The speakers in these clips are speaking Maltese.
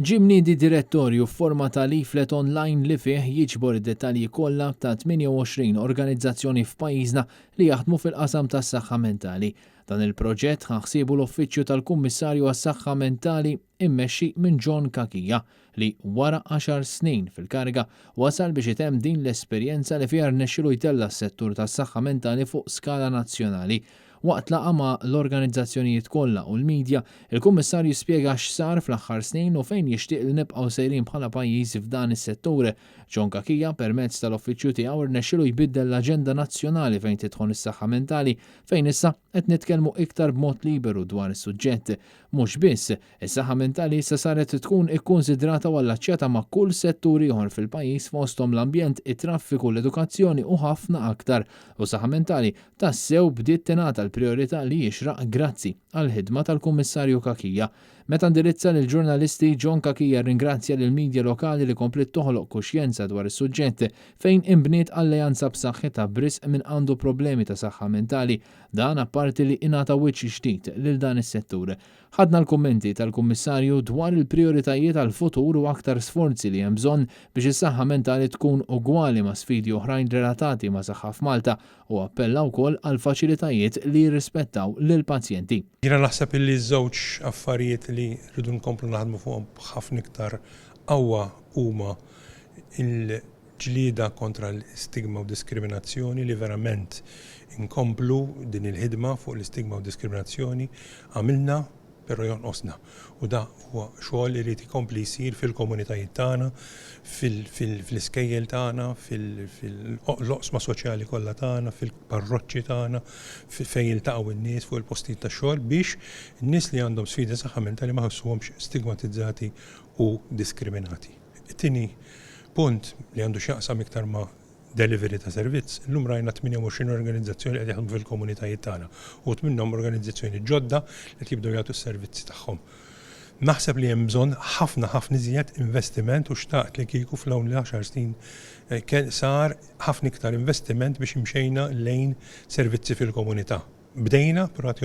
Ġimniedi direttorju f'forma ta' leaflet online li fih jiġbor id-dettalji kollha ta' 28 organizzazzjoni f'pajjiżna li jaħdmu fil-qasam tas-saħħa mentali. Dan il-proġett ħaħsibu l-Uffiċċju tal-Kummissarju għas-Saħħa Mentali immexxi minn John Kakija li wara 10 snin fil-kariga wasal biex itemm din l-esperjenza li fiha rnexxielu jtella s-settur tas-saħħa mentali fuq skala nazzjonali. Waqt laqa ma' l-organizzazzjonijiet kollha u l-medja, il-Kummissarju spjega x'sar fl-aħħar snin u fejn jixtieq li nibqgħu sejrin bħala pajjiż f'dan is-settur. John Kakija permezz tal-uffiċċju tiegħu rnexxielu jbiddel l-aġenda nazzjonali fejn tidħol is-saħħa mentali fejn issa qed nitkellmu iktar b'mod liberu dwar is-suġġett. Mhux biss, is-saħħa mentali issa saret tkun ikkunsidrata u allaċċjata ma' kull settur ieħor fil-pajjiż fosthom l-ambjent, it-traffiku, l-edukazzjoni u ħafna aktar. U saħħa mentali tassew bdiet tingħata l-priorità li jixraq grazzi għall-ħidma tal-Kummissarju Kakija. Meta ndirizza lil ġurnalisti, John Kakija ringrazzja lil medja lokali li komplet toħloq kuxjenza dwar is-suġġett fejn inbniet alleanza b'saħħitha b'risq min għandu problemi ta' saħħa mentali, dan apparti li ingħata wiċċ ġdid lil dan is-settur. Ħadna l-kummenti tal-Kummissarju dwar il-prijoritajiet għall-futur u aktar sforzi li hemm bżonn biex is-saħħa mentali tkun ugwali ma' sfidi oħrajn relatati ma' saħħa f'Malta u appella wkoll għal faċilitajiet li jirrispettaw lill-pazjenti. Jiena naħseb illi żewġ affarijiet li rridu nkomplu naħdmu fuqhom b'ħafna iktar qawwa huma il-ġlieda kontra l-istigma u diskriminazzjoni li verament inkomplu din il-ħidma fuq l-istigma u diskriminazzjoni għamilna però jonqosna. U da huwa xogħol li rid ikompli jsir fil-komunitajiet tagħna, fil-iskejjel tagħna, fil-oqsma soċjali kollha tagħna, fil-parroċċi tagħna, fejn jiltaqgħu n-nies fuq il-postijiet tax-xogħol biex in-nies li għandhom sfida saħħa mentali ma ħossuhomx stigmatizzati u diskriminati. It-tieni punt li għandu x'jaqsam iktar ma' delivery ta' servizz, llum rajna 28 organizzazzjoni qed jaħdmu fil-komunitajiet tagħna u minnhom organizzazzjoni ġodda li jibdew jagħtu s-servizzi tagħhom. Naħseb li hemm bżonn ħafna iżjed investiment u xtaqt li kieku fl-hawn l-10 snin sar ħafna iktar investiment biex imxejna lejn servizzi fil-komunità. Bdejna, però għat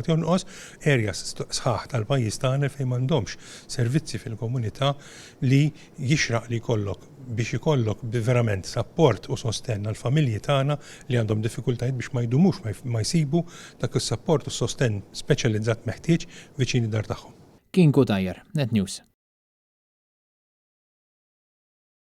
jonqos areas sħaħ tal-pajjiż tagħna fejn m'għandhomx servizzi fil-komunità li jixraq li jkollok biex ikollok verament support u sostenn għall-familji tagħna li għandhom diffikultajiet biex ma jdumux ma jsibu dak is-support u sostenn speċjalizzat meħtieġ viċini dar tagħhom. Kien Kutajjar, Net News.